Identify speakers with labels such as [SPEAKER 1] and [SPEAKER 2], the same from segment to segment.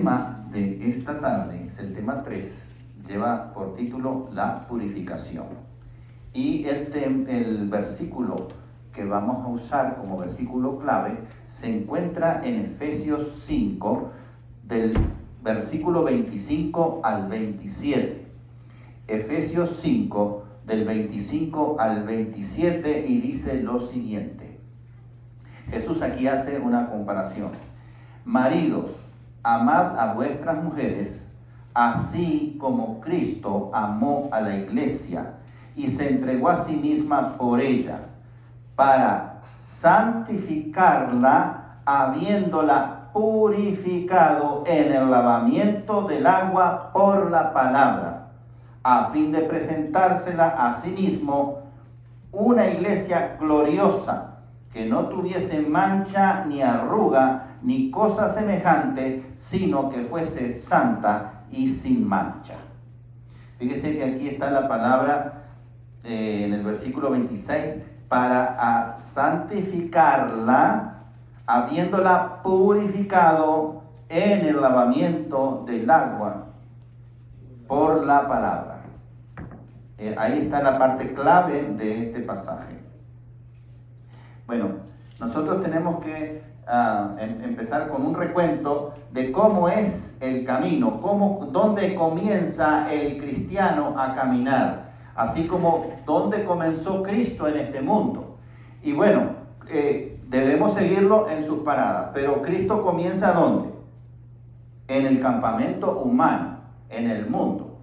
[SPEAKER 1] tema de esta tarde es el tema 3, lleva por título la purificación. Y el versículo que vamos a usar como versículo clave se encuentra en Efesios 5, del versículo 25 al 27. Efesios 5, del 25 al 27, y dice lo siguiente. Jesús aquí hace una comparación. Maridos, amad a vuestras mujeres, así como Cristo amó a la iglesia y se entregó a sí misma por ella, para santificarla, habiéndola purificado en el lavamiento del agua por la palabra, a fin de presentársela a sí mismo una iglesia gloriosa, que no tuviese mancha ni arruga ni cosa semejante, sino que fuese santa y sin mancha. Fíjese que aquí está la palabra en el versículo 26, para santificarla, habiéndola purificado en el lavamiento del agua por la palabra. Ahí está la parte clave de este pasaje. Bueno, nosotros tenemos que empezar con un recuento de cómo es el camino, dónde comienza el cristiano a caminar, así como dónde comenzó Cristo en este mundo. Y bueno, debemos seguirlo en sus paradas, pero Cristo comienza ¿dónde? En el campamento humano, en el mundo,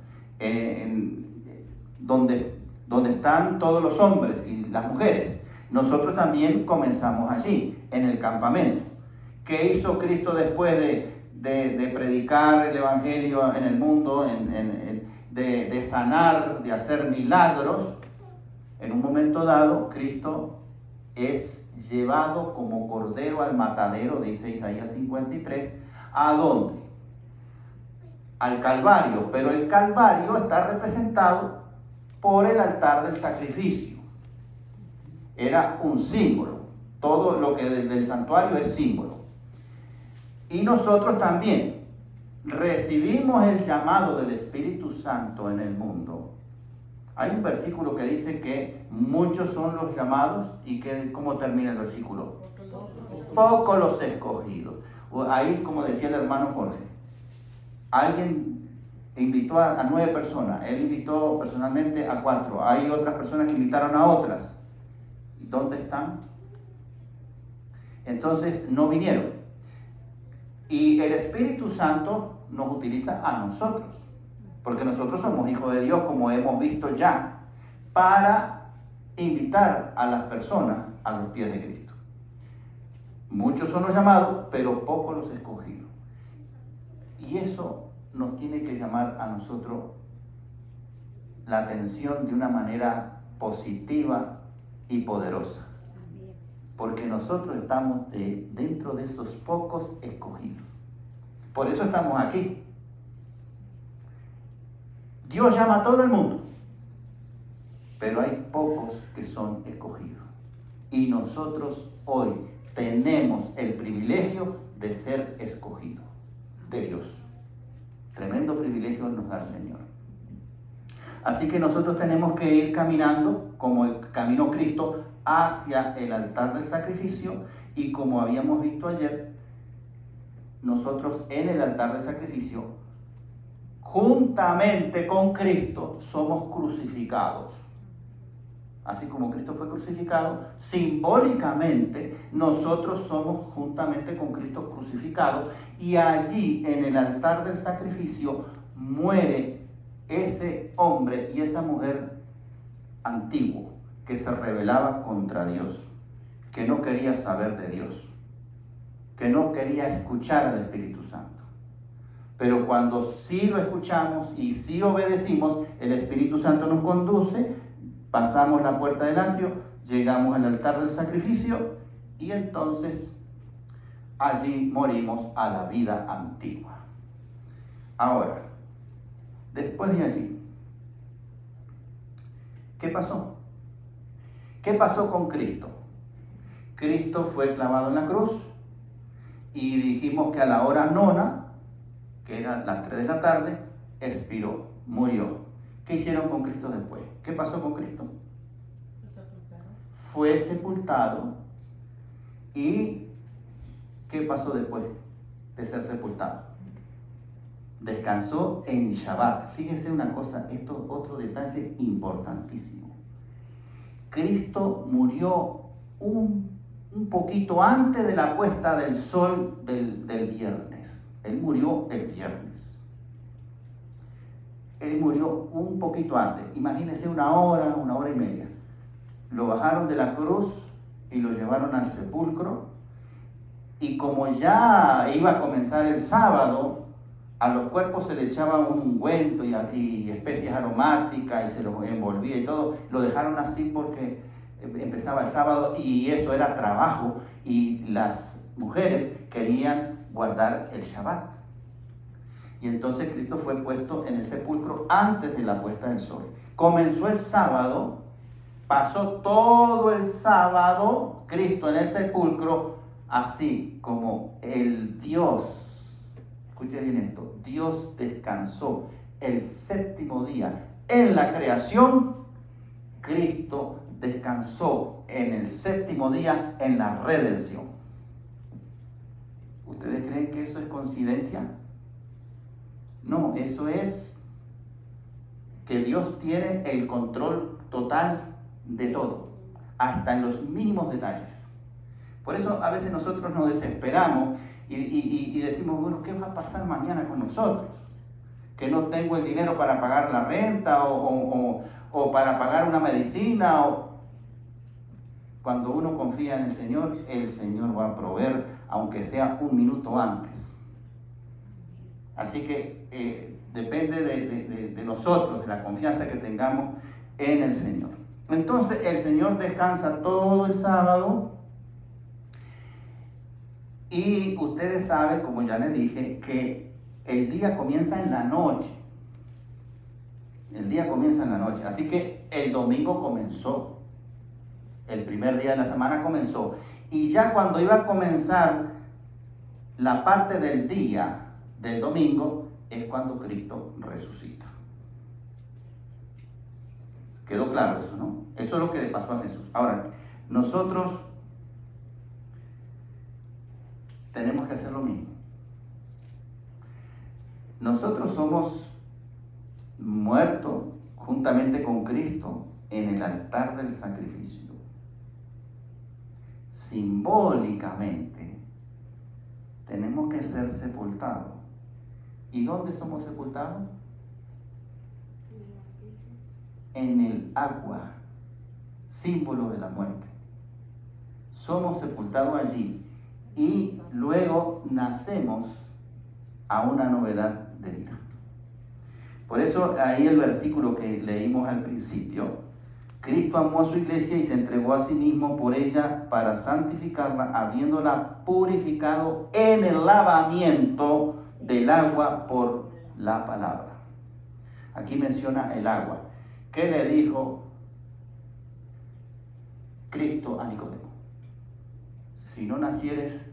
[SPEAKER 1] donde están todos los hombres y las mujeres. Nosotros también comenzamos allí, en el campamento. ¿Qué hizo Cristo después de predicar el Evangelio en el mundo, de sanar, de hacer milagros? En un momento dado, Cristo es llevado como cordero al matadero, dice Isaías 53. ¿A dónde? Al Calvario, pero el Calvario está representado por el altar del sacrificio. Era un símbolo. Todo lo que del santuario es símbolo. Y nosotros también recibimos el llamado del Espíritu Santo en el mundo. Hay un versículo que dice que muchos son los llamados y que, ¿cómo termina el versículo? Pocos los escogidos. Ahí, como decía el hermano Jorge, alguien invitó a 9 personas, él invitó personalmente a 4, hay otras personas que invitaron a otras. ¿Dónde están? Entonces no vinieron. Y el Espíritu Santo nos utiliza a nosotros, porque nosotros somos hijos de Dios, como hemos visto ya, para invitar a las personas a los pies de Cristo. Muchos son los llamados, pero pocos los escogidos. Y eso nos tiene que llamar a nosotros la atención de una manera positiva y poderosa, porque nosotros estamos dentro de esos pocos escogidos. Por eso estamos aquí. Dios llama a todo el mundo, pero hay pocos que son escogidos. Y nosotros hoy tenemos el privilegio de ser escogidos de Dios. Tremendo privilegio nos da el Señor. Así que nosotros tenemos que ir caminando como caminó Cristo hacia el altar del sacrificio, y como habíamos visto ayer, nosotros en el altar del sacrificio, juntamente con Cristo, somos crucificados. Así como Cristo fue crucificado, simbólicamente nosotros somos juntamente con Cristo crucificados, y allí en el altar del sacrificio muere ese hombre y esa mujer antiguo que se rebelaba contra Dios, que no quería saber de Dios, que no quería escuchar al Espíritu Santo. Pero cuando sí lo escuchamos y sí obedecimos, el Espíritu Santo nos conduce, pasamos la puerta del atrio, llegamos al altar del sacrificio, y entonces allí morimos a la vida antigua. Ahora, después de allí, ¿qué pasó? ¿Qué pasó con Cristo? Cristo fue clavado en la cruz, y dijimos que a la hora nona era las 3 de la tarde, expiró, murió. ¿Qué hicieron con Cristo después? ¿Qué pasó con Cristo? Fue sepultado. ¿Y qué pasó después de ser sepultado? Descansó en Shabbat. Fíjese una cosa, esto es otro detalle importantísimo. Cristo murió un poquito antes de la puesta del sol del viernes. Él murió el viernes. Él murió un poquito antes. Imagínense una hora y media. Lo bajaron de la cruz y lo llevaron al sepulcro. Y como ya iba a comenzar el sábado, a los cuerpos se le echaba un ungüento y especies aromáticas y se los envolvía y todo. Lo dejaron así porque empezaba el sábado y eso era trabajo y las mujeres querían guardar el Shabbat. Y entonces Cristo fue puesto en el sepulcro antes de la puesta del sol. Comenzó el sábado, pasó todo el sábado Cristo en el sepulcro, así como el Dios, escuche bien esto, Dios descansó el séptimo día en la creación, Cristo descansó en el séptimo día en la redención. ¿Ustedes creen que eso es coincidencia? No, eso es que Dios tiene el control total de todo, hasta en los mínimos detalles. Por eso a veces nosotros nos desesperamos y decimos, bueno, ¿qué va a pasar mañana con nosotros? Que no tengo el dinero para pagar la renta o para pagar una medicina. Cuando uno confía en el Señor va a proveer, aunque sea un minuto antes. Así que depende de nosotros, de la confianza que tengamos en el Señor. Entonces el Señor descansa todo el sábado y ustedes saben, como ya les dije, que el día comienza en la noche. El día comienza en la noche. Así que el domingo comenzó. El primer día de la semana comenzó. Y ya cuando iba a comenzar la parte del día del domingo, es cuando Cristo resucita. ¿Quedó claro eso, no? Eso es lo que le pasó a Jesús. Ahora, nosotros tenemos que hacer lo mismo. Nosotros somos muertos juntamente con Cristo en el altar del sacrificio. Simbólicamente, tenemos que ser sepultados. ¿Y dónde somos sepultados? En el agua, símbolo de la muerte. Somos sepultados allí y luego nacemos a una novedad de vida. Por eso ahí el versículo que leímos al principio, Cristo amó a su iglesia y se entregó a sí mismo por ella para santificarla, habiéndola purificado en el lavamiento del agua por la palabra. Aquí menciona el agua. ¿Qué le dijo Cristo a Nicodemo? Si no nacieres,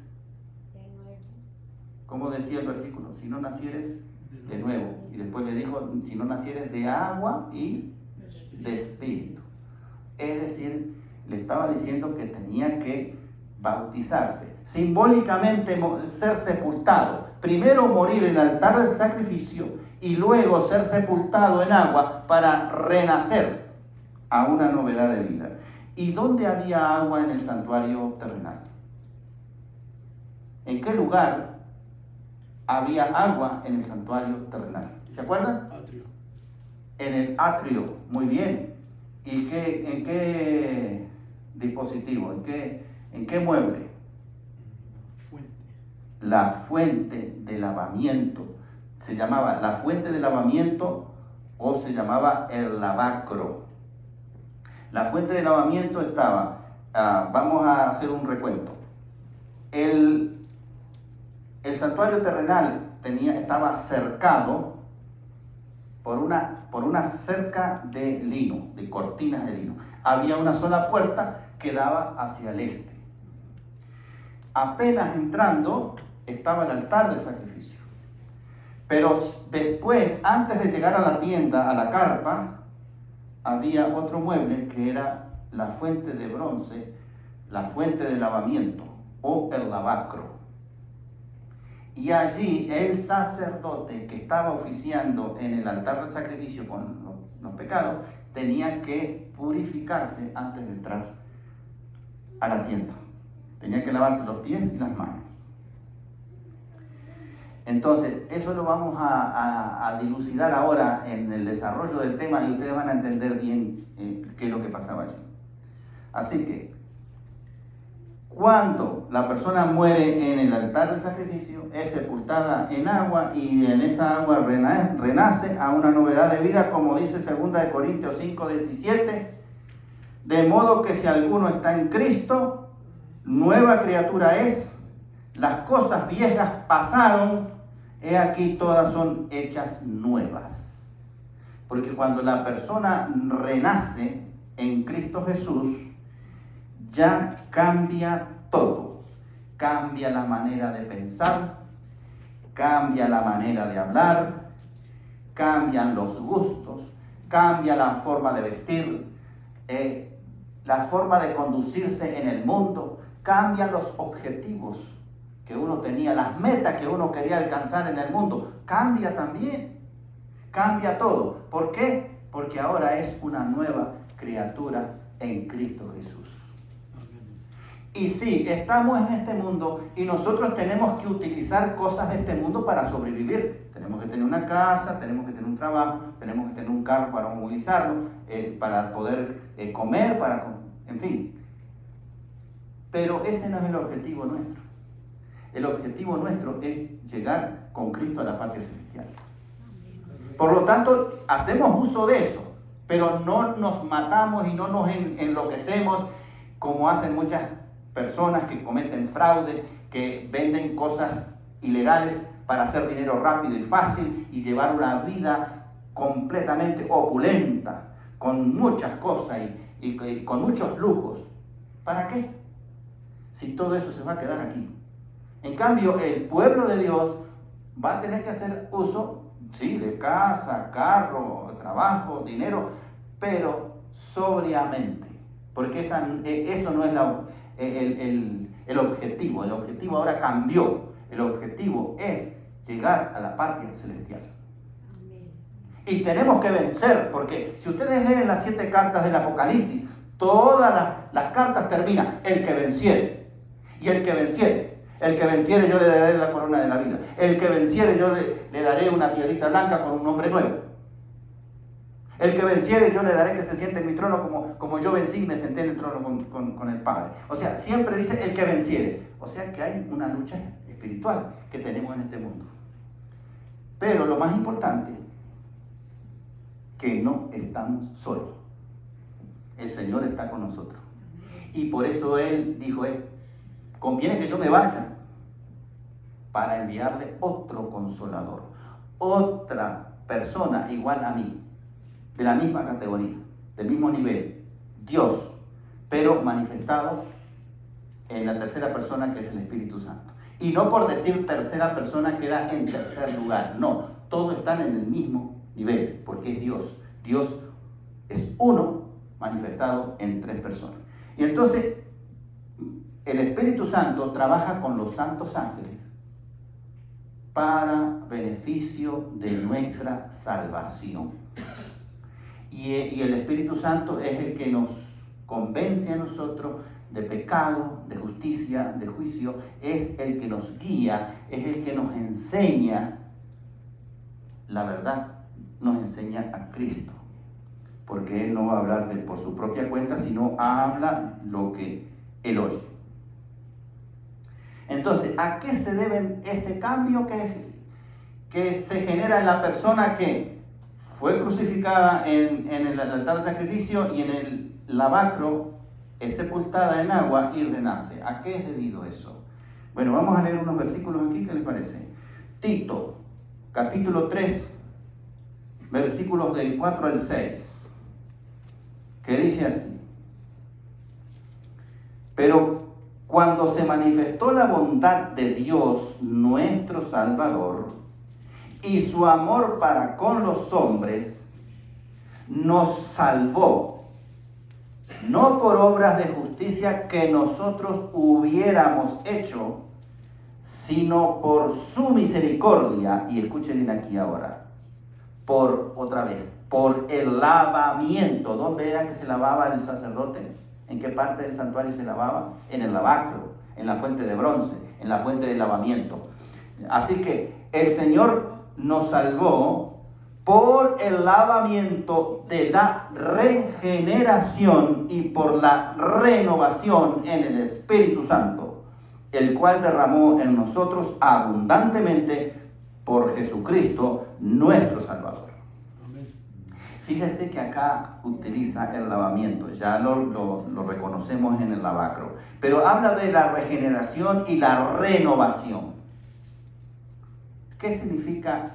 [SPEAKER 1] ¿cómo decía el versículo? Si no nacieres de nuevo. Y después le dijo, si no nacieres de agua y de espíritu. Es decir, le estaba diciendo que tenía que bautizarse, simbólicamente ser sepultado, primero morir en el altar del sacrificio y luego ser sepultado en agua para renacer a una novedad de vida. ¿Y dónde había agua en el santuario terrenal? ¿En qué lugar había agua en el santuario terrenal? ¿Se acuerdan?
[SPEAKER 2] Atrio.
[SPEAKER 1] En el atrio, muy bien. ¿Y en qué dispositivo? ¿En qué mueble?
[SPEAKER 2] Fuente.
[SPEAKER 1] La fuente de lavamiento. Se llamaba la fuente de lavamiento o se llamaba el lavacro. La fuente de lavamiento estaba, vamos a hacer un recuento. El santuario terrenal estaba cercado por una cerca de lino, de cortinas de lino. Había una sola puerta que daba hacia el este. Apenas entrando estaba el altar del sacrificio. Pero después, antes de llegar a la tienda, a la carpa, había otro mueble que era la fuente de bronce, la fuente de lavamiento o el lavacro. Y allí el sacerdote que estaba oficiando en el altar del sacrificio con los pecados tenía que purificarse antes de entrar a la tienda. Tenía que lavarse los pies y las manos. Entonces, eso lo vamos a dilucidar ahora en el desarrollo del tema y ustedes van a entender bien qué es lo que pasaba allí. Así que, cuando la persona muere en el altar del sacrificio, es sepultada en agua y en esa agua renace a una novedad de vida, como dice 2 Corintios 5:17, de modo que si alguno está en Cristo, nueva criatura es, las cosas viejas pasaron, he aquí todas son hechas nuevas. Porque cuando la persona renace en Cristo Jesús, ya cambia todo. Cambia la manera de pensar, cambia la manera de hablar, cambian los gustos, cambia la forma de vestir, la forma de conducirse en el mundo, cambian los objetivos que uno tenía, las metas que uno quería alcanzar en el mundo, cambia también, cambia todo. ¿Por qué? Porque ahora es una nueva criatura en Cristo Jesús. Y sí, estamos en este mundo y nosotros tenemos que utilizar cosas de este mundo para sobrevivir. Tenemos que tener una casa, tenemos que tener un trabajo, tenemos que tener un carro para movilizarlo, para poder comer, en fin. Pero ese no es el objetivo nuestro. El objetivo nuestro es llegar con Cristo a la patria celestial. Por lo tanto, hacemos uso de eso, pero no nos matamos y no nos enloquecemos como hacen muchas personas que cometen fraude, que venden cosas ilegales para hacer dinero rápido y fácil y llevar una vida completamente opulenta, con muchas cosas y con muchos lujos. ¿Para qué? Si todo eso se va a quedar aquí. En cambio, el pueblo de Dios va a tener que hacer uso, sí, de casa, carro, trabajo, dinero, pero sobriamente, porque eso no es el objetivo. El objetivo ahora cambió. El objetivo es llegar a la patria celestial. Amén. Y tenemos que vencer, porque si ustedes leen las 7 cartas del Apocalipsis, todas las cartas terminan, el que venciere, y el que venciere yo le daré la corona de la vida, el que venciere yo le daré una piedrita blanca con un nombre nuevo, el que venciere yo le daré que se siente en mi trono como yo vencí y me senté en el trono con el Padre. O sea, siempre dice el que venciere. O sea que hay una lucha espiritual que tenemos en este mundo. Pero lo más importante, que no estamos solos. El Señor está con nosotros. Y por eso Él dijo, conviene que yo me vaya para enviarle otro consolador, otra persona igual a mí, de la misma categoría, del mismo nivel, Dios, pero manifestado en la tercera persona, que es el Espíritu Santo. Y no por decir tercera persona queda en tercer lugar, no, todos están en el mismo nivel, porque es Dios. Dios es uno manifestado en 3 personas. Y entonces, el Espíritu Santo trabaja con los santos ángeles para beneficio de nuestra salvación. Y el Espíritu Santo es el que nos convence a nosotros de pecado, de justicia, de juicio. Es el que nos guía, es el que nos enseña la verdad, nos enseña a Cristo. Porque Él no va a hablar por su propia cuenta, sino habla lo que Él oye. Entonces, ¿a qué se debe ese cambio que se genera en la persona que fue crucificada en el altar de sacrificio y en el lavacro es sepultada en agua y renace? ¿A qué es debido eso? Bueno, vamos a leer unos versículos aquí, ¿qué les parece? Tito, capítulo 3, versículos del 4 al 6, que dice así: pero cuando se manifestó la bondad de Dios nuestro Salvador y su amor para con los hombres nos salvó, no por obras de justicia que nosotros hubiéramos hecho, sino por su misericordia, y escuchen aquí ahora, por el lavamiento. ¿Dónde era que se lavaba el sacerdote? ¿En qué parte del santuario se lavaba? En el lavacro, en la fuente de bronce, en la fuente de lavamiento. Así que el Señor nos salvó por el lavamiento de la regeneración y por la renovación en el Espíritu Santo, el cual derramó en nosotros abundantemente por Jesucristo nuestro Salvador.
[SPEAKER 2] Amén.
[SPEAKER 1] Fíjese que acá utiliza el lavamiento, ya lo reconocemos en el lavacro, pero habla de la regeneración y la renovación. ¿Qué significa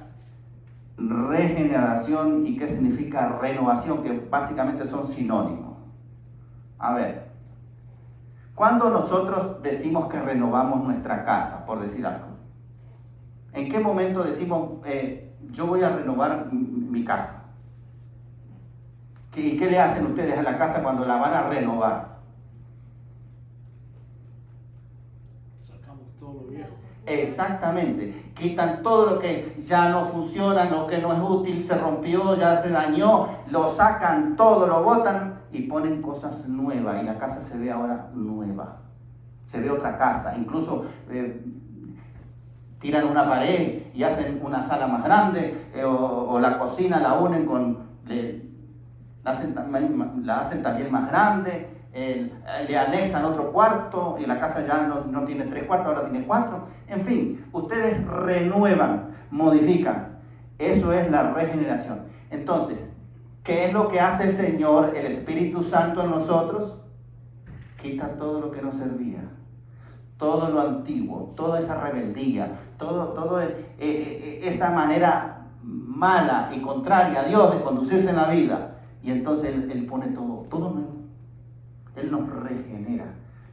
[SPEAKER 1] regeneración y qué significa renovación? Que básicamente son sinónimos. A ver, ¿cuándo nosotros decimos que renovamos nuestra casa, por decir algo? ¿En qué momento decimos, yo voy a renovar mi casa? ¿Y qué le hacen ustedes a la casa cuando la van a renovar?
[SPEAKER 2] Sacamos todo lo viejo.
[SPEAKER 1] Exactamente, quitan todo lo que ya no funciona, lo que no es útil, se rompió, ya se dañó, lo sacan todo, lo botan y ponen cosas nuevas y la casa se ve ahora nueva, se ve otra casa, incluso tiran una pared y hacen una sala más grande, o la cocina la unen la hacen también más grande, le anexan otro cuarto y la casa ya no tiene 3 cuartos, ahora tiene 4. En fin, ustedes renuevan, modifican. Eso es la regeneración. Entonces, ¿qué es lo que hace el Señor, el Espíritu Santo en nosotros? Quita todo lo que nos servía, todo lo antiguo, toda esa rebeldía, toda esa manera mala y contraria a Dios de conducirse en la vida. Y entonces Él pone todo nuevo. Él nos regenera,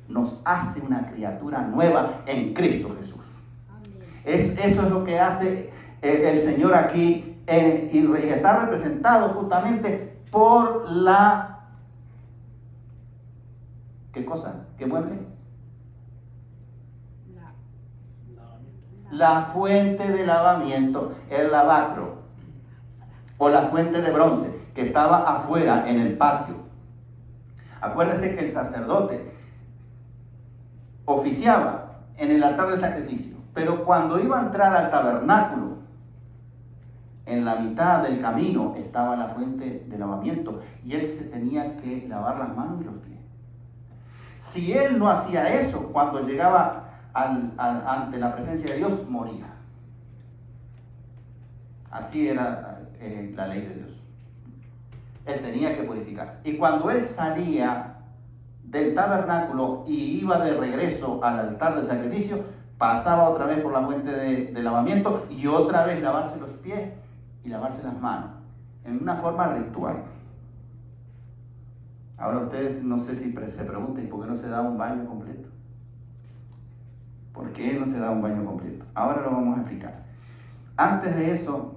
[SPEAKER 1] nos hace una criatura nueva en Cristo Jesús. Eso es lo que hace el Señor aquí, y está representado justamente por la... ¿Qué cosa? ¿Qué mueble? La fuente de lavamiento, el lavacro, o la fuente de bronce, que estaba afuera en el patio. Acuérdese que el sacerdote oficiaba en el altar de sacrificio, pero cuando iba a entrar al tabernáculo, en la mitad del camino estaba la fuente de lavamiento y él se tenía que lavar las manos y los pies. Si él no hacía eso, cuando llegaba ante la presencia de Dios, moría. Así era la ley de Dios. Él tenía que purificarse. Y cuando él salía del tabernáculo y iba de regreso al altar del sacrificio, pasaba otra vez por la fuente de lavamiento y otra vez lavarse los pies y lavarse las manos, en una forma ritual. Ahora ustedes no sé si se preguntan por qué no se da un baño completo. ¿Por qué no se da un baño completo? Ahora lo vamos a explicar. Antes de eso,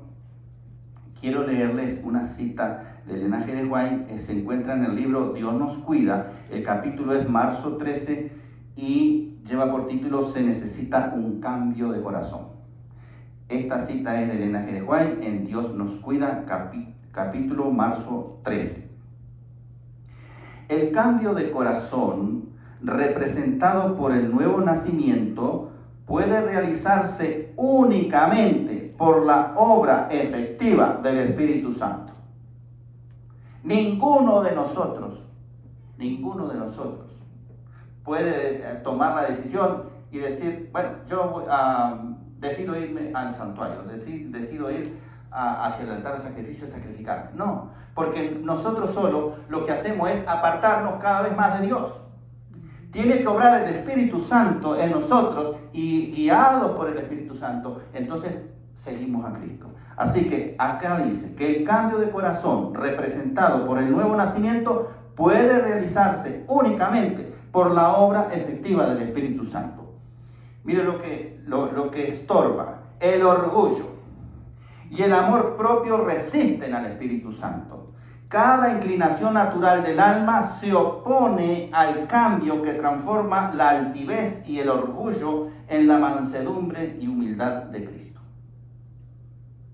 [SPEAKER 1] quiero leerles una cita de Elena G. de White. Se encuentra en el libro Dios nos cuida. El capítulo es marzo 13 y lleva por título Se necesita un cambio de corazón. Esta cita es de Elena G. de White en Dios nos cuida, capítulo marzo 13. El cambio de corazón, representado por el nuevo nacimiento, puede realizarse únicamente por la obra efectiva del Espíritu Santo. Ninguno de nosotros puede tomar la decisión y decir, bueno, yo decido irme al santuario, decido ir hacia el altar de sacrificio y sacrificarme. No, porque nosotros solo lo que hacemos es apartarnos cada vez más de Dios. Tiene que obrar el Espíritu Santo en nosotros y guiados por el Espíritu Santo, entonces seguimos a Cristo. Así que acá dice que el cambio de corazón representado por el nuevo nacimiento puede realizarse únicamente por la obra efectiva del Espíritu Santo. Mire lo que estorba: el orgullo, y el amor propio resisten al Espíritu Santo. Cada inclinación natural del alma se opone al cambio que transforma la altivez y el orgullo en la mansedumbre y humildad de Cristo.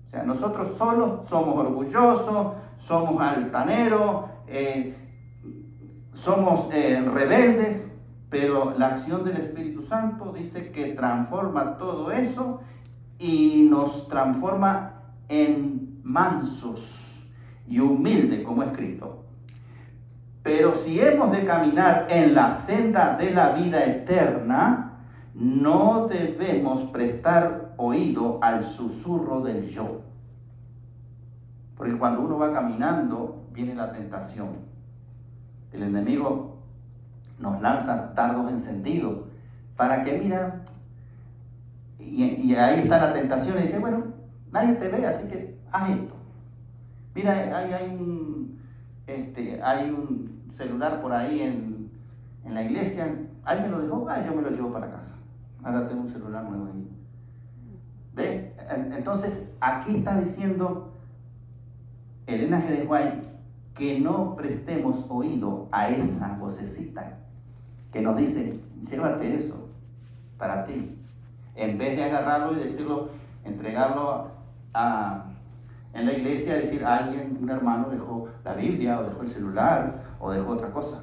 [SPEAKER 1] O sea, nosotros solos somos orgullosos, somos altaneros, somos rebeldes, pero la acción del Espíritu Santo dice que transforma todo eso y nos transforma en mansos y humildes como es Cristo. Pero si hemos de caminar en la senda de la vida eterna, no debemos prestar oído al susurro del yo. Porque cuando uno va caminando, viene la tentación. El enemigo nos lanza dardos encendidos para que, mira, y ahí está la tentación y dice, bueno, nadie te ve, así que haz esto. Mira, hay un celular por ahí en la iglesia, alguien lo dejó, yo me lo llevo para casa. Ahora tengo un celular nuevo ahí. ¿Ve? Entonces, aquí está diciendo Elena G. de White que no prestemos oído a esa vocecita que nos dice, llévate eso para ti. En vez de agarrarlo y decirlo, entregarlo en la iglesia, decir alguien, un hermano dejó la Biblia o dejó el celular o dejó otra cosa,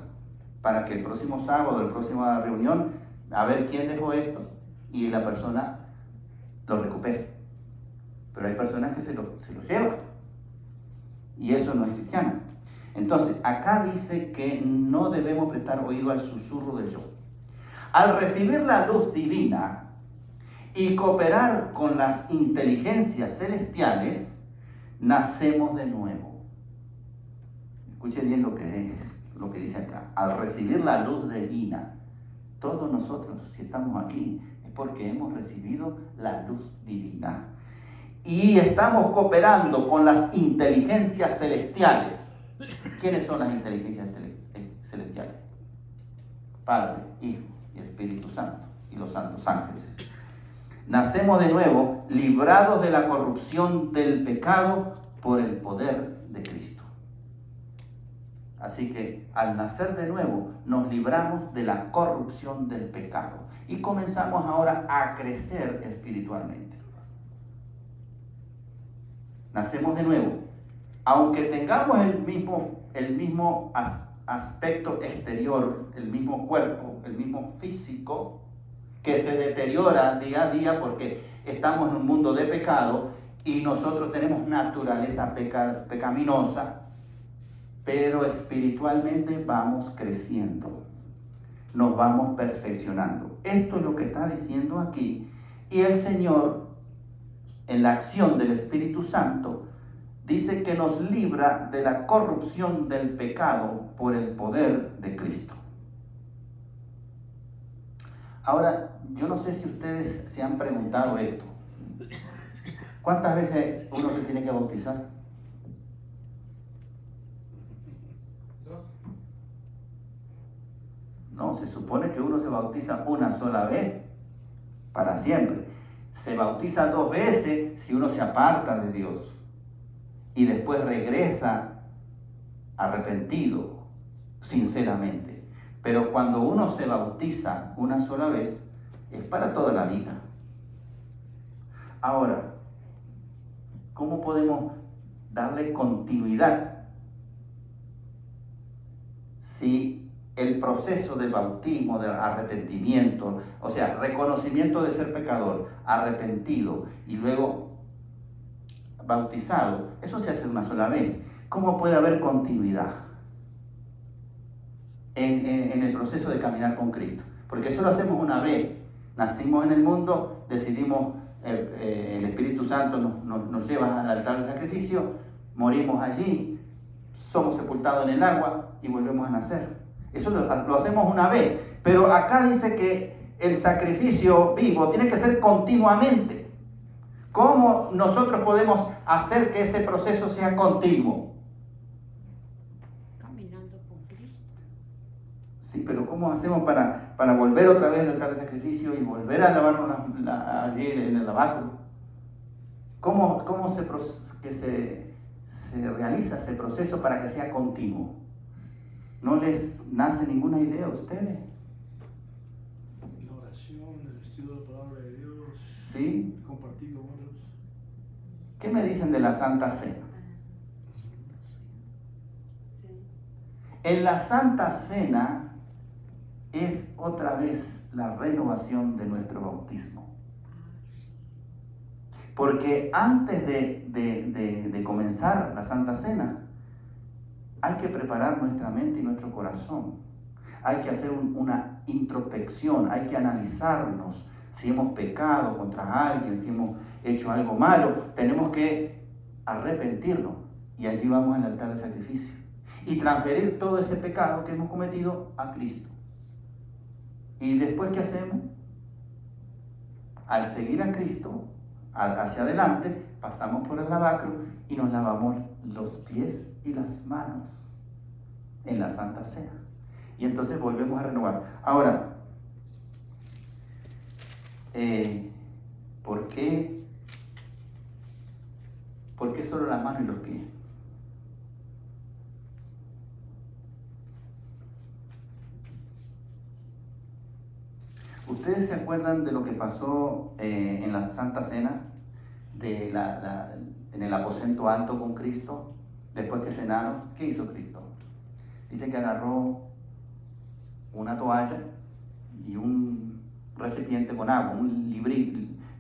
[SPEAKER 1] para que el próximo sábado, la próxima reunión, a ver quién dejó esto y la persona lo recupere. Pero hay personas que se lo llevan y eso no es cristiano. Entonces, acá dice que no debemos prestar oído al susurro del yo. Al recibir la luz divina y cooperar con las inteligencias celestiales, nacemos de nuevo. Escuchen bien lo que dice acá. Al recibir la luz divina, todos nosotros, si estamos aquí, es porque hemos recibido la luz divina. Y estamos cooperando con las inteligencias celestiales. ¿Quiénes son las inteligencias celestiales? Padre, Hijo y Espíritu Santo y los santos ángeles. Nacemos de nuevo, librados de la corrupción del pecado por el poder de Cristo. Así que al nacer de nuevo, nos libramos de la corrupción del pecado y comenzamos ahora a crecer espiritualmente. Nacemos de nuevo. Aunque tengamos el mismo aspecto exterior, el mismo cuerpo, el mismo físico, que se deteriora día a día porque estamos en un mundo de pecado y nosotros tenemos naturaleza pecaminosa, pero espiritualmente vamos creciendo, nos vamos perfeccionando. Esto es lo que está diciendo aquí. Y el Señor, en la acción del Espíritu Santo, dice que nos libra de la corrupción del pecado por el poder de Cristo. Ahora, yo no sé si ustedes se han preguntado esto. ¿Cuántas veces uno se tiene que bautizar? No, se supone que uno se bautiza una sola vez, para siempre. Se bautiza 2 veces si uno se aparta de Dios y después regresa arrepentido, sinceramente. Pero cuando uno se bautiza una sola vez, es para toda la vida. Ahora, ¿cómo podemos darle continuidad si el proceso de bautismo, de arrepentimiento, o sea, reconocimiento de ser pecador, arrepentido y luego bautizado, eso se hace una sola vez? ¿Cómo puede haber continuidad en el proceso de caminar con Cristo? Porque eso lo hacemos una vez. Nacimos en el mundo, decidimos, el Espíritu Santo nos lleva al altar del sacrificio, morimos allí, somos sepultados en el agua y volvemos a nacer. Eso lo hacemos una vez. Pero acá dice que el sacrificio vivo tiene que ser continuamente. ¿Cómo nosotros podemos hacer que ese proceso sea continuo?
[SPEAKER 3] Caminando con Cristo.
[SPEAKER 1] Sí, pero ¿cómo hacemos para volver otra vez al altar de sacrificio y volver a lavarnos allí en el lavacro? ¿Cómo se realiza ese proceso para que sea continuo? ¿No les nace ninguna idea a ustedes?
[SPEAKER 2] La oración, el estudio de la palabra de Dios,
[SPEAKER 1] ¿Sí?
[SPEAKER 2] compartir con otros.
[SPEAKER 1] ¿Qué me dicen de la Santa Cena? En la Santa Cena es otra vez la renovación de nuestro bautismo. Porque antes de comenzar la Santa Cena, hay que preparar nuestra mente y nuestro corazón. Hay que hacer una introspección, hay que analizarnos si hemos pecado contra alguien, si hemos hecho algo malo. Tenemos que arrepentirnos y allí vamos al altar de sacrificio y transferir todo ese pecado que hemos cometido a Cristo. ¿Y después qué hacemos? Al seguir a Cristo hacia adelante, pasamos por el lavacro y nos lavamos los pies y las manos en la Santa Cena. Y entonces volvemos a renovar. Ahora, ¿por qué solo las manos y los pies? ¿Ustedes se acuerdan de lo que pasó en la Santa Cena, en el aposento alto con Cristo, después que cenaron? ¿Qué hizo Cristo? Dice que agarró una toalla y un recipiente con agua, un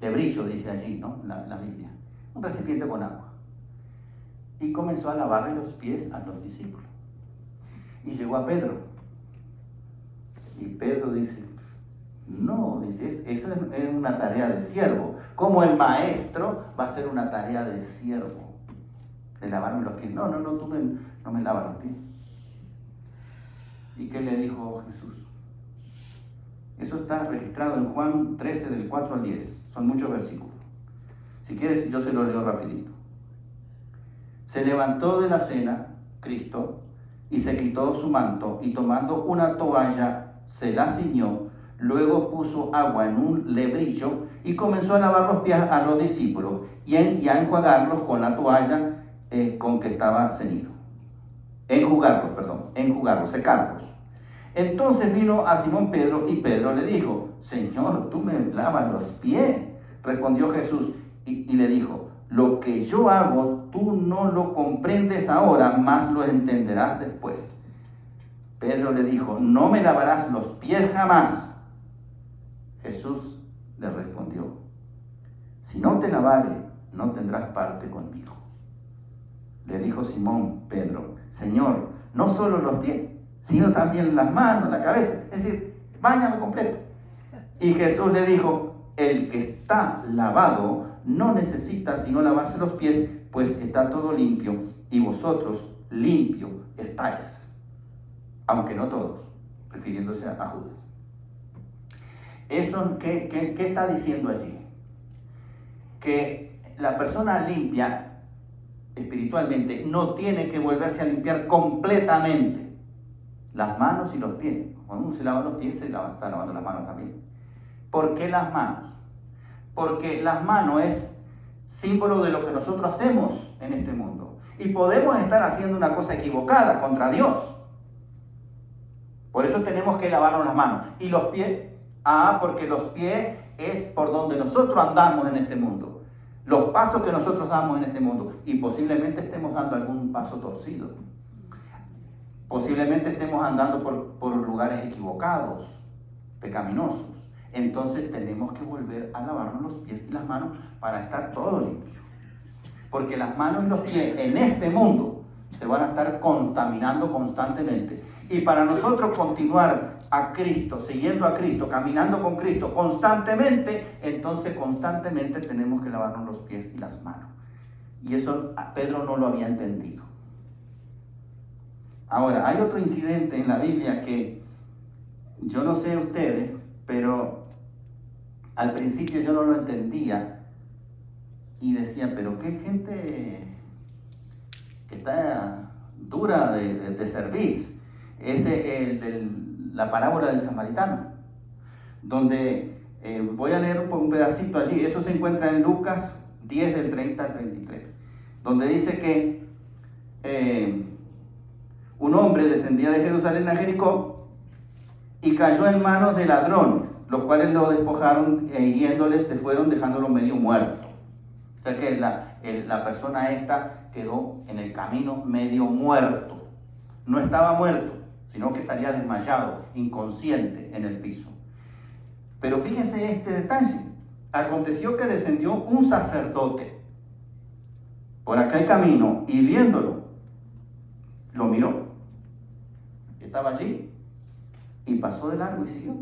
[SPEAKER 1] lebrillo, dice allí, ¿no? La Biblia, un recipiente con agua. Y comenzó a lavarle los pies a los discípulos. Y llegó a Pedro. Y Pedro dice, no, dice, eso es una tarea de siervo. Como el maestro va a hacer una tarea de siervo. De lavarme los pies. No, tú no me lavas los pies. ¿Y qué le dijo Jesús? Eso está registrado en Juan 13, del 4 al 10. Son muchos versículos. Si quieres, yo se lo leo rapidito. Se levantó de la cena, Cristo, y se quitó su manto, y tomando una toalla, se la ciñó. Luego puso agua en un lebrillo y comenzó a lavar los pies a los discípulos y a enjuagarlos con la toalla con que estaba ceñido. Enjugarlos, secarlos. Entonces vino a Simón Pedro y Pedro le dijo, Señor, ¿tú me lavas los pies? Respondió Jesús y le dijo, lo que yo hago tú no lo comprendes ahora, mas lo entenderás después. Pedro le dijo, no me lavarás los pies jamás. Jesús le respondió, si no te lavare, no tendrás parte conmigo. Le dijo Simón Pedro, Señor, no solo los pies, sino también las manos, la cabeza, es decir, báñalo completo. Y Jesús le dijo, el que está lavado no necesita sino lavarse los pies, pues está todo limpio, y vosotros limpios estáis, aunque no todos, refiriéndose a Judas. Eso, ¿qué está diciendo allí? Que la persona limpia espiritualmente no tiene que volverse a limpiar completamente las manos y los pies. Cuando uno se lava los pies, está lavando las manos también. ¿Por qué las manos? Porque las manos es símbolo de lo que nosotros hacemos en este mundo. Y podemos estar haciendo una cosa equivocada contra Dios. Por eso tenemos que lavarnos las manos. ¿Y los pies? Porque los pies es por donde nosotros andamos en este mundo. Los pasos que nosotros damos en este mundo. Y posiblemente estemos dando algún paso torcido. Posiblemente estemos andando por lugares equivocados, pecaminosos. Entonces tenemos que volver a lavarnos los pies y las manos para estar todo limpio. Porque las manos y los pies en este mundo se van a estar contaminando constantemente. Y para nosotros continuar a Cristo, siguiendo a Cristo, caminando con Cristo constantemente, entonces constantemente tenemos que lavarnos los pies y las manos. Y eso Pedro no lo había entendido. Ahora, hay otro incidente en la Biblia que yo no sé ustedes, pero al principio yo no lo entendía y decía, pero qué gente que está dura de servir. La parábola del samaritano, donde voy a leer un pedacito allí. Eso se encuentra en Lucas 10 del 30 al 33, donde dice que un hombre descendía de Jerusalén a Jericó y cayó en manos de ladrones, los cuales lo despojaron e hiriéndole se fueron dejándolo medio muerto. O sea que la persona esta quedó en el camino medio muerto. No estaba muerto, sino que estaría desmayado, inconsciente en el piso. Pero fíjense este detalle. Aconteció que descendió un sacerdote por aquel camino y viéndolo, lo miró. Estaba allí y pasó de largo y siguió.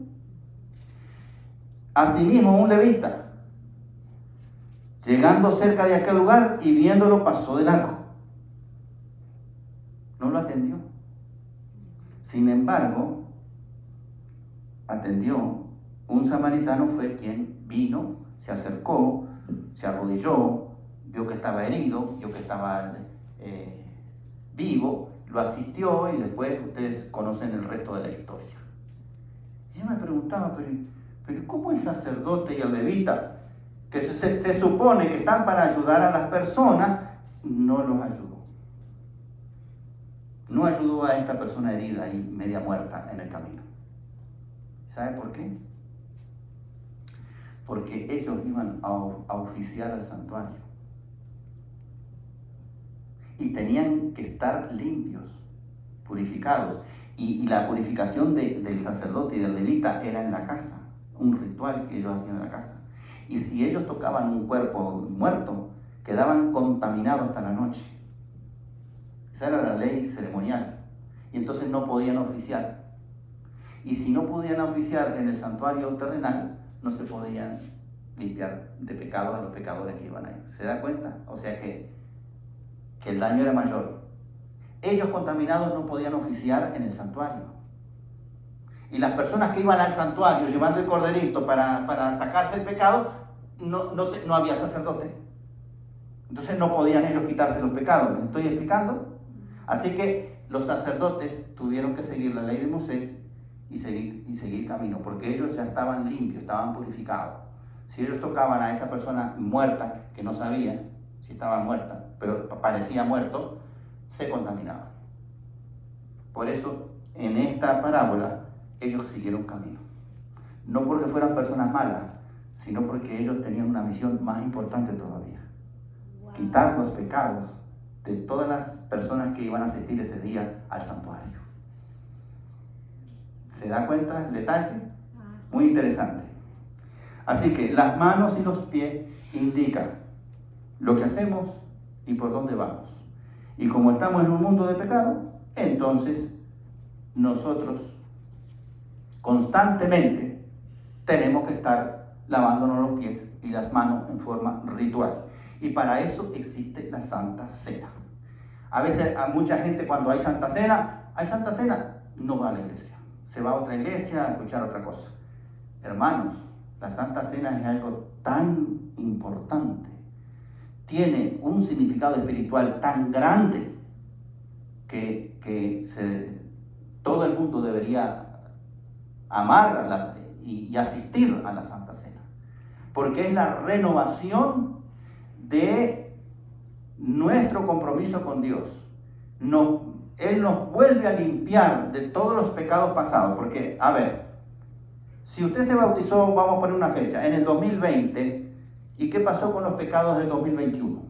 [SPEAKER 1] Asimismo, un levita, llegando cerca de aquel lugar y viéndolo, pasó de largo. No lo atendió. Sin embargo, atendió. Un samaritano fue quien vino, se acercó, se arrodilló, vio que estaba herido, vio que estaba vivo, lo asistió y después ustedes conocen el resto de la historia. Y yo me preguntaba, pero ¿cómo el sacerdote y el levita, que se supone que están para ayudar a las personas, no los ayudó? No ayudó a esta persona herida y media muerta en el camino. ¿Sabe por qué? Porque ellos iban a oficiar al santuario. Y tenían que estar limpios, purificados. Y la purificación del sacerdote y del levita era en la casa, un ritual que ellos hacían en la casa. Y si ellos tocaban un cuerpo muerto, quedaban contaminados hasta la noche. Esa era la ley ceremonial. Y entonces no podían oficiar. Y si no podían oficiar en el santuario terrenal, no se podían limpiar de pecados a los pecadores que iban ahí. ¿Se da cuenta? O sea que el daño era mayor. Ellos contaminados no podían oficiar en el santuario. Y las personas que iban al santuario llevando el corderito para sacarse el pecado, no había sacerdote. Entonces no podían ellos quitarse los pecados. ¿Me estoy explicando? Así que los sacerdotes tuvieron que seguir la ley de Moisés y seguir camino, porque ellos ya estaban limpios, estaban purificados. Si ellos tocaban a esa persona muerta, que no sabían si estaba muerta, pero parecía muerto, se contaminaban. Por eso, en esta parábola, ellos siguieron camino. No porque fueran personas malas, sino porque ellos tenían una misión más importante todavía. Wow. Quitar los pecados de todas las personas que iban a asistir ese día al santuario. ¿Se da cuenta el detalle? Muy interesante. Así que las manos y los pies indican lo que hacemos y por dónde vamos. Y como estamos en un mundo de pecado, entonces nosotros constantemente tenemos que estar lavándonos los pies y las manos en forma ritual. Y para eso existe la Santa Cena. A veces a mucha gente cuando hay Santa Cena, no va a la iglesia. Se va a otra iglesia a escuchar otra cosa. Hermanos, la Santa Cena es algo tan importante. Tiene un significado espiritual tan grande que todo el mundo debería amar y asistir a la Santa Cena. Porque es la renovación de nuestro compromiso con Dios. Él nos vuelve a limpiar de todos los pecados pasados. Porque, a ver, si usted se bautizó, vamos a poner una fecha, en el 2020, ¿y qué pasó con los pecados del 2021?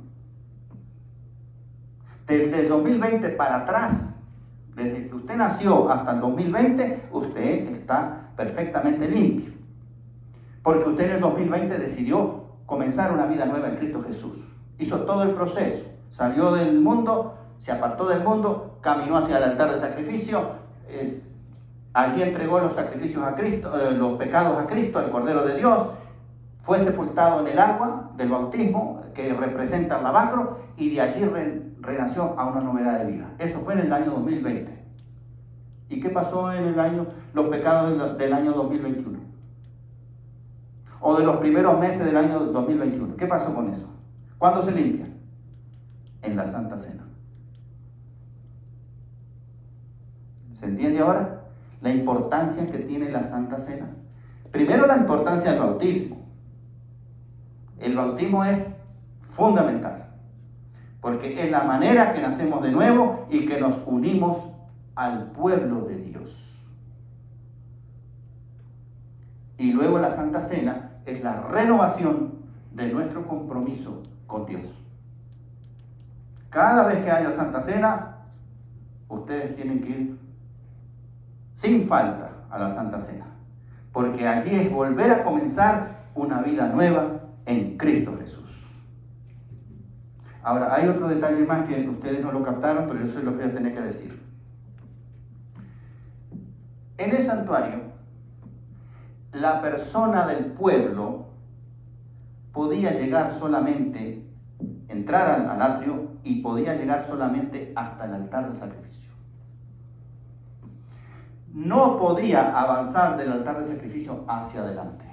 [SPEAKER 1] Desde el 2020 para atrás, desde que usted nació hasta el 2020, usted está perfectamente limpio. Porque usted en el 2020 decidió comenzar una vida nueva en Cristo Jesús. Hizo todo el proceso, salió del mundo, se apartó del mundo, caminó hacia el altar de sacrificio, allí entregó los sacrificios a Cristo, los pecados a Cristo, el Cordero de Dios, fue sepultado en el agua del bautismo, que representa el lavacro, y de allí renació a una novedad de vida. Eso fue en el año 2020. ¿Y qué pasó en los pecados del año 2021? O de los primeros meses del año 2021. ¿Qué pasó con eso? ¿Cuándo se limpia? En la Santa Cena. ¿Se entiende ahora la importancia que tiene la Santa Cena? Primero, la importancia del bautismo. El bautismo es fundamental, porque es la manera que nacemos de nuevo y que nos unimos al pueblo de Dios. Y luego la Santa Cena es la renovación de nuestro compromiso con Dios. Cada vez que haya Santa Cena, ustedes tienen que ir sin falta a la Santa Cena, porque allí es volver a comenzar una vida nueva en Cristo Jesús. Ahora, hay otro detalle más que ustedes no lo captaron, pero yo se lo voy a tener que decir. En el santuario, la persona del pueblo podía llegar solamente, entrar al atrio y podía llegar solamente hasta el altar del sacrificio. No podía avanzar del altar del sacrificio hacia adelante.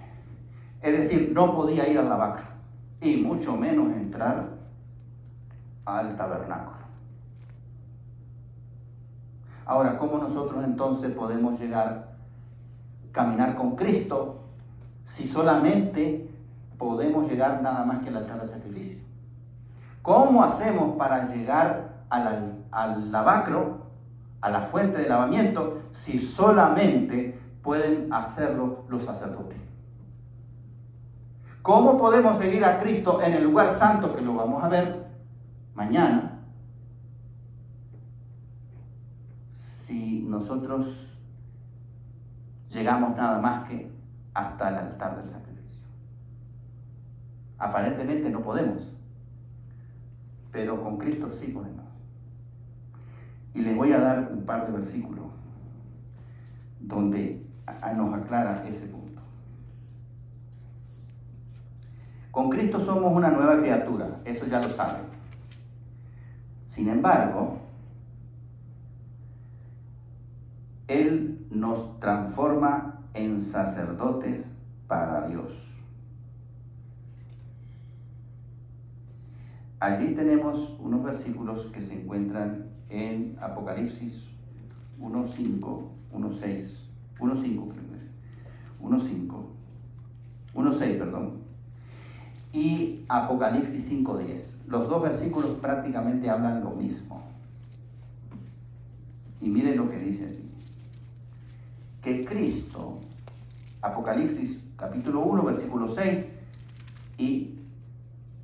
[SPEAKER 1] Es decir, no podía ir al lavacro y mucho menos entrar al tabernáculo. Ahora, ¿cómo nosotros entonces podemos llegar, caminar con Cristo, si solamente podemos llegar nada más que al altar del sacrificio? ¿Cómo hacemos para llegar al lavacro, a la fuente de lavamiento, si solamente pueden hacerlo los sacerdotes? ¿Cómo podemos seguir a Cristo en el lugar santo, que lo vamos a ver mañana, si nosotros llegamos nada más que hasta el altar del sacrificio? Aparentemente no podemos, pero con Cristo sí podemos. Y les voy a dar un par de versículos donde nos aclara ese punto. Con Cristo somos una nueva criatura, eso ya lo saben. Sin embargo, Él nos transforma en sacerdotes para Dios. Allí tenemos unos versículos que se encuentran en Apocalipsis 1:5, 1:6, 1:5, 1:6, perdón, y Apocalipsis 5:10. Los dos versículos prácticamente hablan lo mismo. Y miren lo que dice aquí. Que Cristo, Apocalipsis capítulo 1, versículo 6 y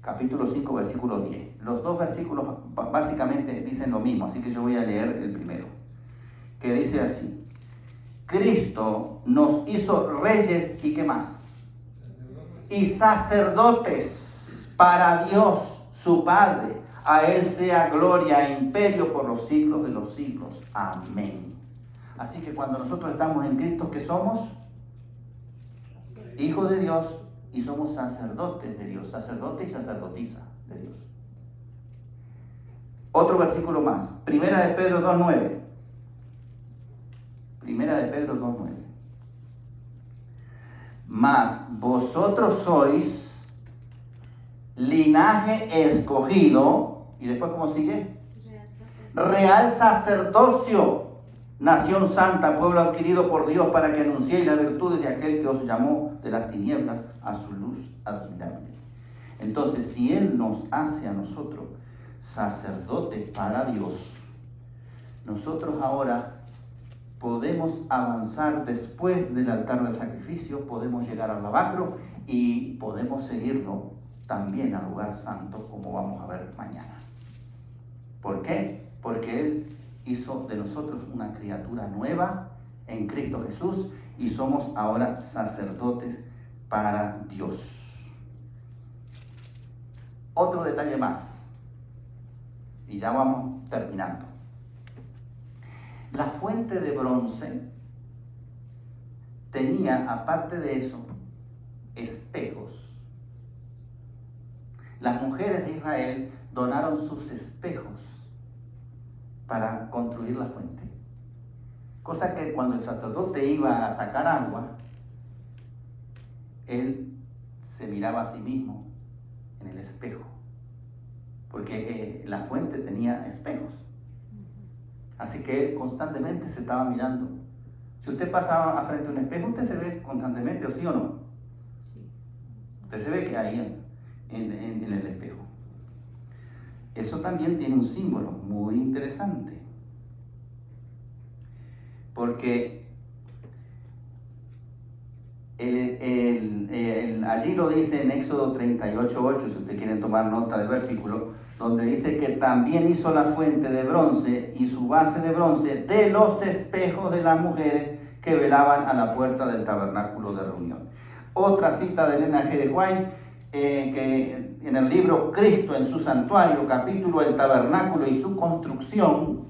[SPEAKER 1] capítulo 5, versículo 10. Los dos versículos básicamente dicen lo mismo, así que yo voy a leer el primero, que dice así: Cristo nos hizo reyes y ¿qué más? Y sacerdotes para Dios su Padre. A Él sea gloria e imperio por los siglos de los siglos. Amén. Así que cuando nosotros estamos en Cristo, ¿qué somos? Hijos de Dios y somos sacerdotes de Dios, sacerdote y sacerdotisa de Dios. Otro versículo más, Primera de Pedro 2:9. Primera de Pedro 2:9. Mas vosotros sois linaje escogido, y después ¿cómo sigue? Real sacerdocio, nación santa, pueblo adquirido por Dios, para que anunciéis las virtudes de aquel que os llamó de las tinieblas a su luz admirable. Entonces, si Él nos hace a nosotros sacerdotes para Dios, nosotros ahora podemos avanzar después del altar del sacrificio, podemos llegar al lavacro y podemos seguirlo también al lugar santo, como vamos a ver mañana. ¿Por qué? Porque Él hizo de nosotros una criatura nueva en Cristo Jesús y somos ahora sacerdotes para Dios. Otro detalle más, y ya vamos terminando. La fuente de bronce tenía, aparte de eso, espejos. Las mujeres de Israel donaron sus espejos para construir la fuente. Cosa que cuando el sacerdote iba a sacar agua, él se miraba a sí mismo en el espejo, porque la fuente tenía espejos. Así que él constantemente se estaba mirando. Si usted pasaba a frente a un espejo, usted se ve constantemente, ¿o sí o no? Sí. Usted se ve que ahí en el espejo. Eso también tiene un símbolo muy interesante. Porque allí lo dice en Éxodo 38:8, si ustedes quieren tomar nota del versículo, donde dice que también hizo la fuente de bronce y su base de bronce de los espejos de las mujeres que velaban a la puerta del tabernáculo de reunión. Otra cita de Elena G. de White, que en el libro Cristo en su santuario, capítulo El tabernáculo y su construcción,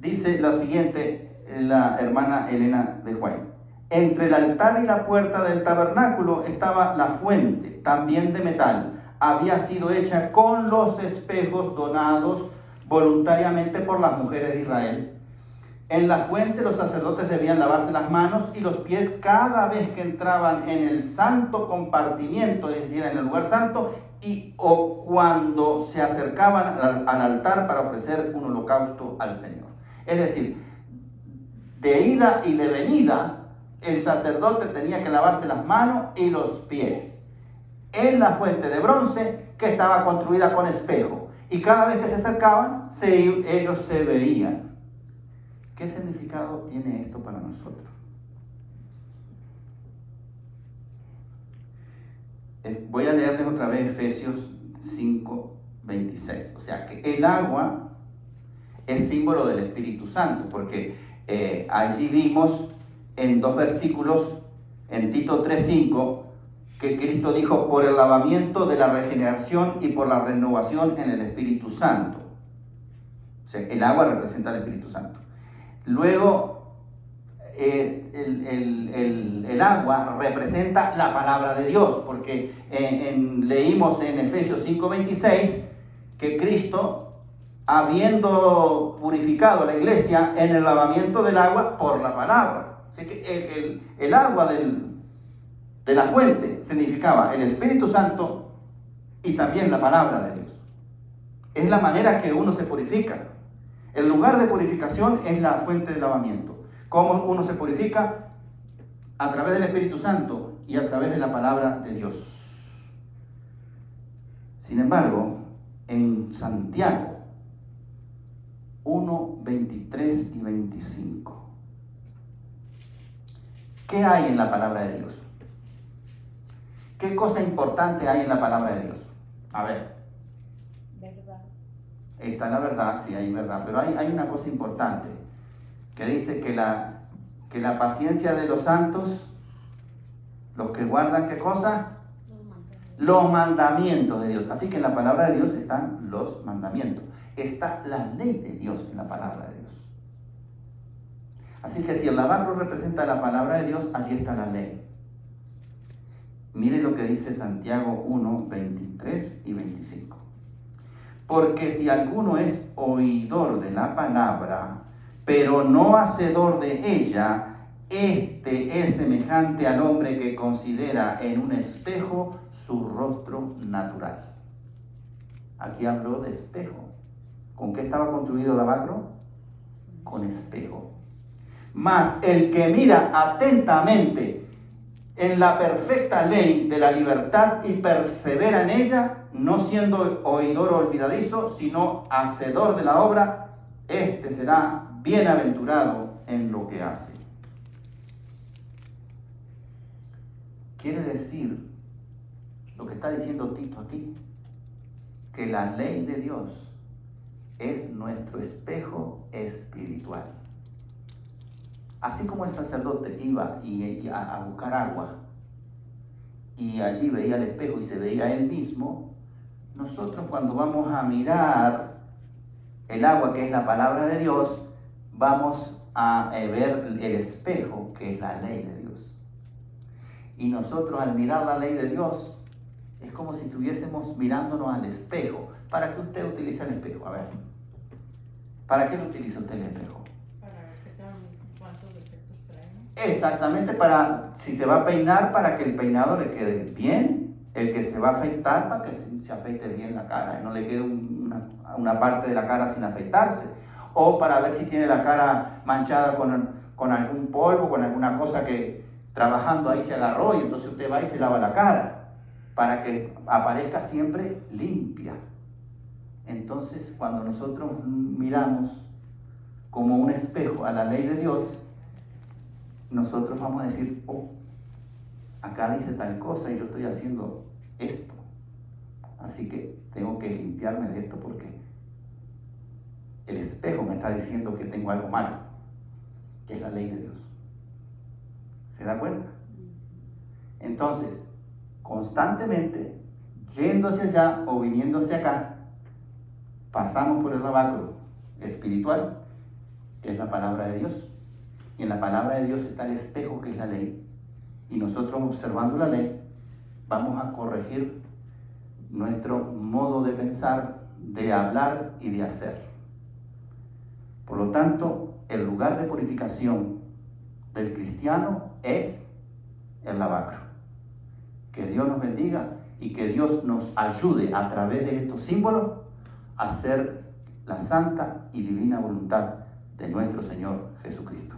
[SPEAKER 1] dice lo siguiente la hermana Elena de White: entre el altar y la puerta del tabernáculo estaba la fuente, también de metal. Había sido hecha con los espejos donados voluntariamente por las mujeres de Israel. En la fuente los sacerdotes debían lavarse las manos y los pies cada vez que entraban en el santo compartimiento, es decir, en el lugar santo, o cuando se acercaban al altar para ofrecer un holocausto al Señor. Es decir, de ida y de venida, el sacerdote tenía que lavarse las manos y los pies en la fuente de bronce que estaba construida con espejo. Y cada vez que se acercaban, ellos se veían. ¿Qué significado tiene esto para nosotros? Voy a leerles otra vez Efesios 5:26. O sea que el agua es símbolo del Espíritu Santo, porque allí vimos en 2 versículos, en Tito 3:5, que Cristo dijo: por el lavamiento de la regeneración y por la renovación en el Espíritu Santo. O sea, el agua representa al Espíritu Santo. Luego, el agua representa la palabra de Dios, porque leímos en Efesios 5:26 que Cristo, habiendo purificado a la iglesia en el lavamiento del agua por la palabra. Así que el agua de la fuente significaba el Espíritu Santo y también la palabra de Dios. Es la manera que uno se purifica. El lugar de purificación es la fuente de lavamiento. ¿Cómo uno se purifica? A través del Espíritu Santo y a través de la palabra de Dios. Sin embargo, en Santiago 1:23 y 25, ¿qué hay en la palabra de Dios? ¿Qué cosa importante hay en la palabra de Dios? A ver.
[SPEAKER 3] Verdad.
[SPEAKER 1] Está la verdad, sí hay verdad, pero hay una cosa importante que dice que la paciencia de los santos, los que guardan, ¿qué cosa? Los mandamientos de Dios. Así que en la palabra de Dios están los mandamientos. Está la ley de Dios en la palabra de Dios. Así que si el lavacro representa la palabra de Dios, allí está la ley. Mire lo que dice Santiago 1:23 y 25. Porque si alguno es oidor de la palabra, pero no hacedor de ella, este es semejante al hombre que considera en un espejo su rostro natural. Aquí habló de espejo. ¿Con qué estaba construido el lavacro? Con espejo. Mas el que mira atentamente en la perfecta ley de la libertad y persevera en ella, no siendo oidor olvidadizo, sino hacedor de la obra, este será bienaventurado en lo que hace. Quiere decir lo que está diciendo Tito aquí, que la ley de Dios es nuestro espejo espiritual. Así como el sacerdote iba a buscar agua y allí veía el espejo y se veía él mismo, nosotros cuando vamos a mirar el agua, que es la palabra de Dios, vamos a ver el espejo, que es la ley de Dios. Y nosotros al mirar la ley de Dios, es como si estuviésemos mirándonos al espejo. ¿Para qué usted utiliza el espejo? A ver, ¿para qué lo utiliza usted el espejo?
[SPEAKER 3] Para ver cuántos defectos trae.
[SPEAKER 1] Exactamente, para si se va a peinar, para que el peinado le quede bien. El que se va a afeitar, para que se afeite bien la cara y no le quede una parte de la cara sin afeitarse. O para ver si tiene la cara manchada con algún polvo, con alguna cosa que trabajando ahí se agarró, y entonces usted va y se lava la cara para que aparezca siempre limpia. Entonces, cuando nosotros miramos como un espejo a la ley de Dios, nosotros vamos a decir, oh, acá dice tal cosa y yo estoy haciendo esto. Así que tengo que limpiarme de esto porque el espejo me está diciendo que tengo algo malo, que es la ley de Dios. ¿Se da cuenta? Entonces, constantemente, yendo hacia allá o viniendo hacia acá, pasamos por el lavacro espiritual, que es la palabra de Dios. Y en la palabra de Dios está el espejo, que es la ley. Y nosotros, observando la ley, vamos a corregir nuestro modo de pensar, de hablar y de hacer. Por lo tanto, el lugar de purificación del cristiano es el lavacro. Que Dios nos bendiga y que Dios nos ayude a través de estos símbolos a hacer la santa y divina voluntad de nuestro Señor Jesucristo.